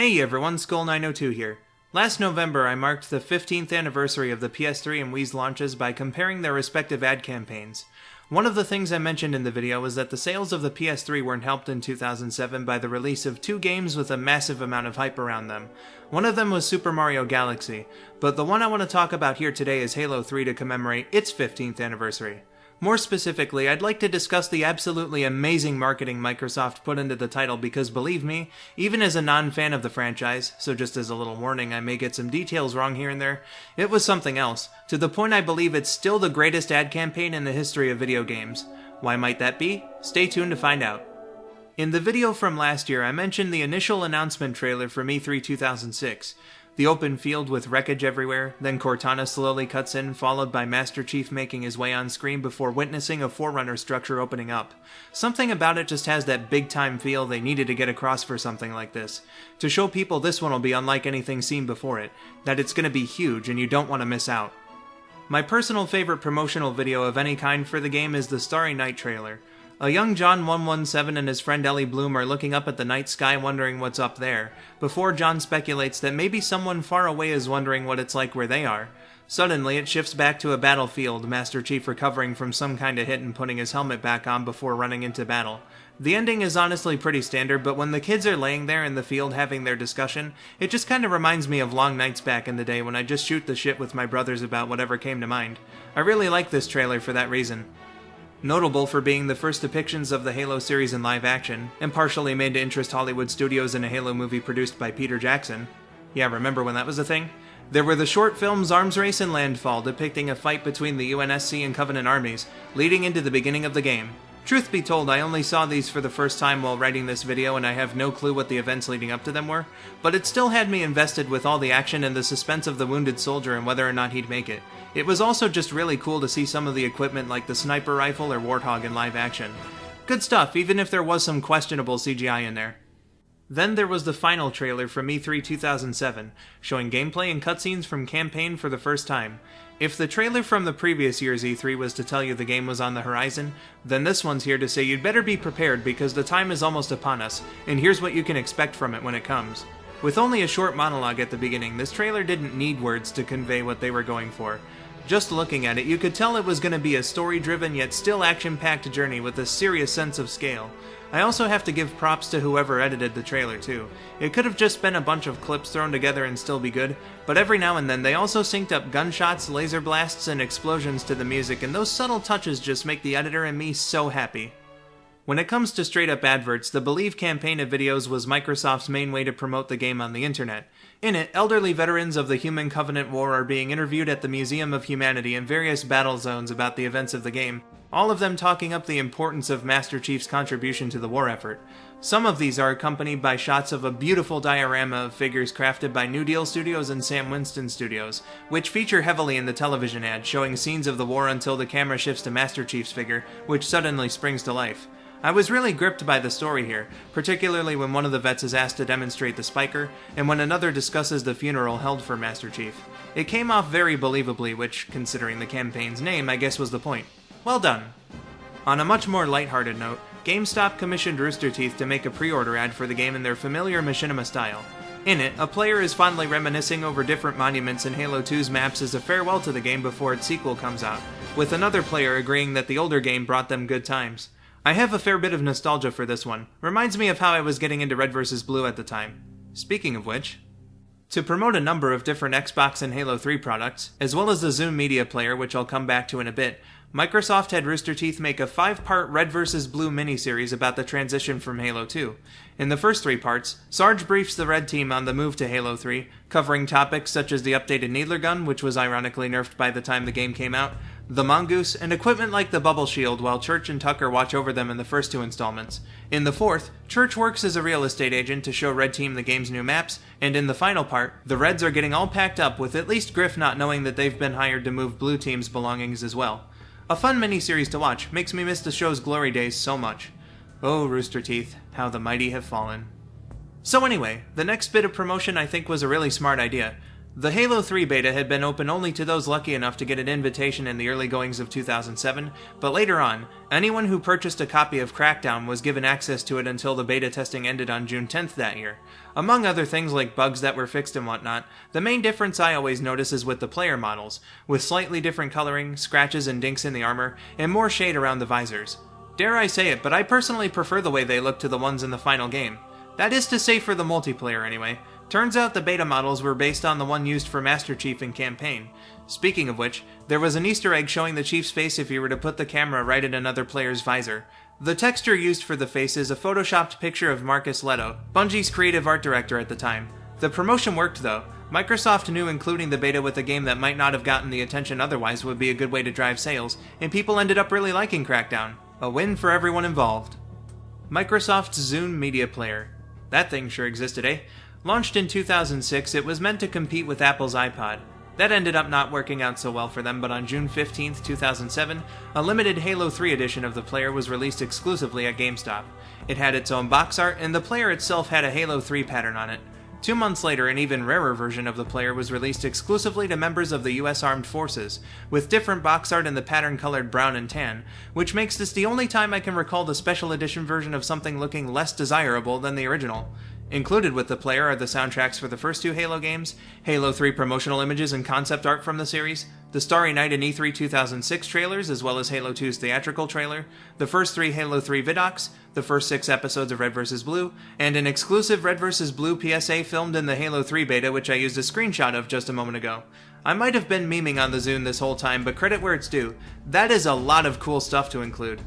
Hey everyone, Skull902 here. Last November, I marked the 15th anniversary of the PS3 and Wii's launches by comparing their respective ad campaigns. One of the things I mentioned in the video was that the sales of the PS3 weren't helped in 2007 by the release of two games with a massive amount of hype around them. One of them was Super Mario Galaxy, but the one I want to talk about here today is Halo 3 to commemorate its 15th anniversary. More specifically, I'd like to discuss the absolutely amazing marketing Microsoft put into the title because believe me, even as a non-fan of the franchise, so just as a little warning I may get some details wrong here and there, it was something else, to the point I believe it's still the greatest ad campaign in the history of video games. Why might that be? Stay tuned to find out. In the video from last year, I mentioned the initial announcement trailer from E3 2006. The open field with wreckage everywhere, then Cortana slowly cuts in, followed by Master Chief making his way on screen before witnessing a Forerunner structure opening up. Something about it just has that big-time feel they needed to get across for something like this. To show people this one will be unlike anything seen before it, that it's going to be huge and you don't want to miss out. My personal favorite promotional video of any kind for the game is the Starry Night trailer. A young John 117 and his friend Ellie Bloom are looking up at the night sky wondering what's up there, before John speculates that maybe someone far away is wondering what it's like where they are. Suddenly, it shifts back to a battlefield, Master Chief recovering from some kind of hit and putting his helmet back on before running into battle. The ending is honestly pretty standard, but when the kids are laying there in the field having their discussion, it just kinda reminds me of long nights back in the day when I just shoot the shit with my brothers about whatever came to mind. I really like this trailer for that reason. Notable for being the first depictions of the Halo series in live action, and partially made to interest Hollywood studios in a Halo movie produced by Peter Jackson. Yeah, remember when that was a thing? There were the short films Arms Race and Landfall depicting a fight between the UNSC and Covenant armies, leading into the beginning of the game. Truth be told, I only saw these for the first time while writing this video and I have no clue what the events leading up to them were, but it still had me invested with all the action and the suspense of the wounded soldier and whether or not he'd make it. It was also just really cool to see some of the equipment like the sniper rifle or Warthog in live action. Good stuff, even if there was some questionable CGI in there. Then there was the final trailer from E3 2007, showing gameplay and cutscenes from campaign for the first time. If the trailer from the previous year's E3 was to tell you the game was on the horizon, then this one's here to say you'd better be prepared because the time is almost upon us, and here's what you can expect from it when it comes. With only a short monologue at the beginning, this trailer didn't need words to convey what they were going for. Just looking at it, you could tell it was going to be a story-driven yet still action-packed journey with a serious sense of scale. I also have to give props to whoever edited the trailer too. It could have just been a bunch of clips thrown together and still be good, but every now and then they also synced up gunshots, laser blasts, and explosions to the music, and those subtle touches just make the editor and me so happy. When it comes to straight-up adverts, the Believe campaign of videos was Microsoft's main way to promote the game on the internet. In it, elderly veterans of the Human Covenant War are being interviewed at the Museum of Humanity in various battle zones about the events of the game, all of them talking up the importance of Master Chief's contribution to the war effort. Some of these are accompanied by shots of a beautiful diorama of figures crafted by New Deal Studios and Sam Winston Studios, which feature heavily in the television ad, showing scenes of the war until the camera shifts to Master Chief's figure, which suddenly springs to life. I was really gripped by the story here, particularly when one of the vets is asked to demonstrate the spiker, and when another discusses the funeral held for Master Chief. It came off very believably, which, considering the campaign's name, I guess was the point. Well done. On a much more lighthearted note, GameStop commissioned Rooster Teeth to make a pre-order ad for the game in their familiar machinima style. In it, a player is fondly reminiscing over different monuments in Halo 2's maps as a farewell to the game before its sequel comes out, with another player agreeing that the older game brought them good times. I have a fair bit of nostalgia for this one. Reminds me of how I was getting into Red vs. Blue at the time. Speaking of which, to promote a number of different Xbox and Halo 3 products, as well as the Zoom Media Player, which I'll come back to in a bit, Microsoft had Rooster Teeth make a 5-part Red vs. Blue miniseries about the transition from Halo 2. In the first 3 parts, Sarge briefs the Red Team on the move to Halo 3, covering topics such as the updated Needler gun, which was ironically nerfed by the time the game came out, the Mongoose, and equipment like the Bubble Shield while Church and Tucker watch over them in the first 2 installments. In the 4th, Church works as a real estate agent to show Red Team the game's new maps, and in the final part, the Reds are getting all packed up with at least Griff not knowing that they've been hired to move Blue Team's belongings as well. A fun miniseries to watch, makes me miss the show's glory days so much. Oh, Rooster Teeth, how the mighty have fallen. So anyway, the next bit of promotion I think was a really smart idea. The Halo 3 beta had been open only to those lucky enough to get an invitation in the early goings of 2007, but later on, anyone who purchased a copy of Crackdown was given access to it until the beta testing ended on June 10th that year. Among other things like bugs that were fixed and whatnot, the main difference I always notice is with the player models, with slightly different coloring, scratches and dinks in the armor, and more shade around the visors. Dare I say it, but I personally prefer the way they look to the ones in the final game. That is to say for the multiplayer anyway. Turns out the beta models were based on the one used for Master Chief in campaign. Speaking of which, there was an Easter egg showing the Chief's face if you were to put the camera right at another player's visor. The texture used for the face is a photoshopped picture of Marcus Leto, Bungie's creative art director at the time. The promotion worked though. Microsoft knew including the beta with a game that might not have gotten the attention otherwise would be a good way to drive sales, and people ended up really liking Crackdown. A win for everyone involved. Microsoft's Zune Media Player. That thing sure existed, eh? Launched in 2006, it was meant to compete with Apple's iPod. That ended up not working out so well for them, but on June 15, 2007, a limited Halo 3 edition of the player was released exclusively at GameStop. It had its own box art, and the player itself had a Halo 3 pattern on it. 2 months later, an even rarer version of the player was released exclusively to members of the US Armed Forces, with different box art in the pattern colored brown and tan, which makes this the only time I can recall the special edition version of something looking less desirable than the original. Included with the player are the soundtracks for the first 2 Halo games, Halo 3 promotional images and concept art from the series, the Starry Night and E3 2006 trailers, as well as Halo 2's theatrical trailer, the first 3 Halo 3 vidocs, the first 6 episodes of Red vs. Blue, and an exclusive Red vs. Blue PSA filmed in the Halo 3 beta, which I used a screenshot of just a moment ago. I might have been memeing on the Zune this whole time, but credit where it's due. That is a lot of cool stuff to include.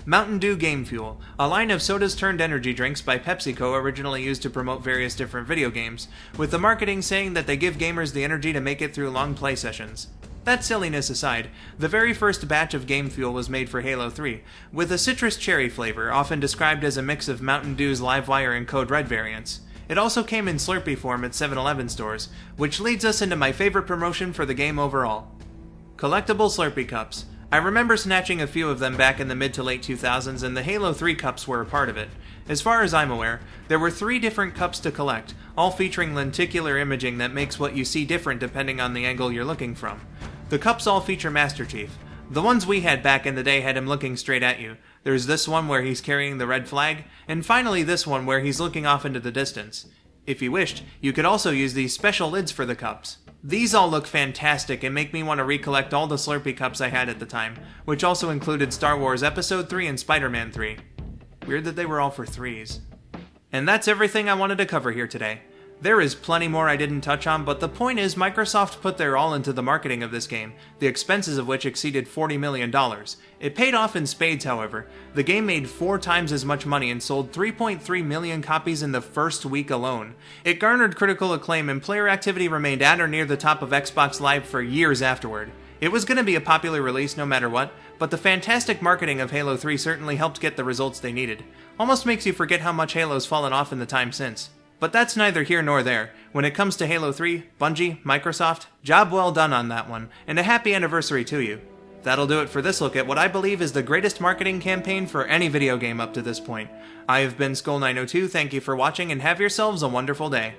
Mountain Dew Game Fuel, a line of sodas turned energy drinks by PepsiCo originally used to promote various different video games, with the marketing saying that they give gamers the energy to make it through long play sessions. That silliness aside, the very first batch of Game Fuel was made for Halo 3, with a citrus cherry flavor, often described as a mix of Mountain Dew's Livewire and Code Red variants. It also came in Slurpee form at 7-Eleven stores, which leads us into my favorite promotion for the game overall. Collectible Slurpee Cups. I remember snatching a few of them back in the mid to late 2000s, and the Halo 3 cups were a part of it. As far as I'm aware, there were 3 different cups to collect, all featuring lenticular imaging that makes what you see different depending on the angle you're looking from. The cups all feature Master Chief. The ones we had back in the day had him looking straight at you. There's this one where he's carrying the red flag, and finally this one where he's looking off into the distance. If you wished, you could also use these special lids for the cups. These all look fantastic and make me want to recollect all the Slurpee cups I had at the time, which also included Star Wars Episode 3 and Spider-Man 3. Weird that they were all for 3s. And that's everything I wanted to cover here today. There is plenty more I didn't touch on, but the point is Microsoft put their all into the marketing of this game, the expenses of which exceeded $40 million. It paid off in spades, however. The game made 4 times as much money and sold 3.3 million copies in the first week alone. It garnered critical acclaim and player activity remained at or near the top of Xbox Live for years afterward. It was going to be a popular release no matter what, but the fantastic marketing of Halo 3 certainly helped get the results they needed. Almost makes you forget how much Halo's fallen off in the time since. But that's neither here nor there. When it comes to Halo 3, Bungie, Microsoft, job well done on that one, and a happy anniversary to you. That'll do it for this look at what I believe is the greatest marketing campaign for any video game up to this point. I have been Skull902, thank you for watching, and have yourselves a wonderful day.